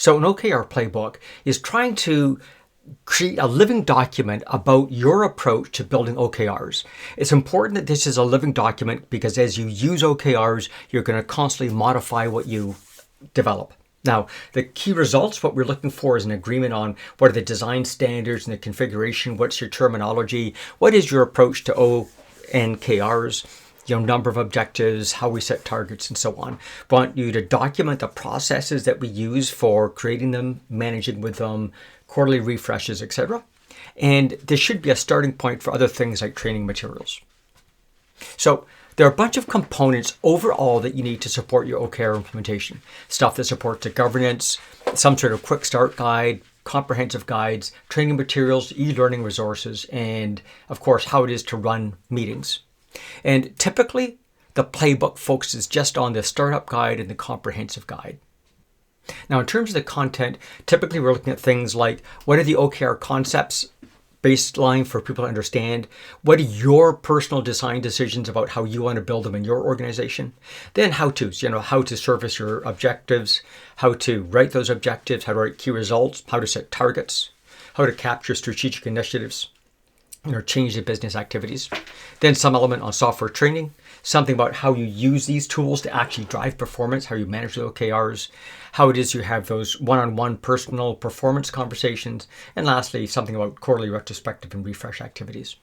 So an OKR Playbook is trying to create a living document about your approach to building OKRs. It's important that this is a living document because as you use OKRs, you're going to constantly modify what you develop. Now, the key results, what we're looking for is an agreement on what are the design standards and the configuration, what's your terminology, what is your approach to OKRs, number of objectives, how we set targets, and so on. We want you to document the processes that we use for creating them, managing with them, quarterly refreshes, etc. And this should be a starting point for other things like training materials. So there are a bunch of components overall that you need to support your OKR implementation. Stuff that supports the governance, some sort of quick start guide, comprehensive guides, training materials, e-learning resources, and of course, how it is to run meetings. And typically, the playbook focuses just on the startup guide and the comprehensive guide. Now, in terms of the content, typically we're looking at things like what are the OKR concepts baseline for people to understand? What are your personal design decisions about how you want to build them in your organization? Then how-tos, how to service your objectives, how to write those objectives, how to write key results, how to set targets, how to capture strategic initiatives, change the business activities. Then some element on software training, something about how you use these tools to actually drive performance, how you manage the OKRs, how it is you have those one-on-one personal performance conversations, and lastly, something about quarterly retrospective and refresh activities.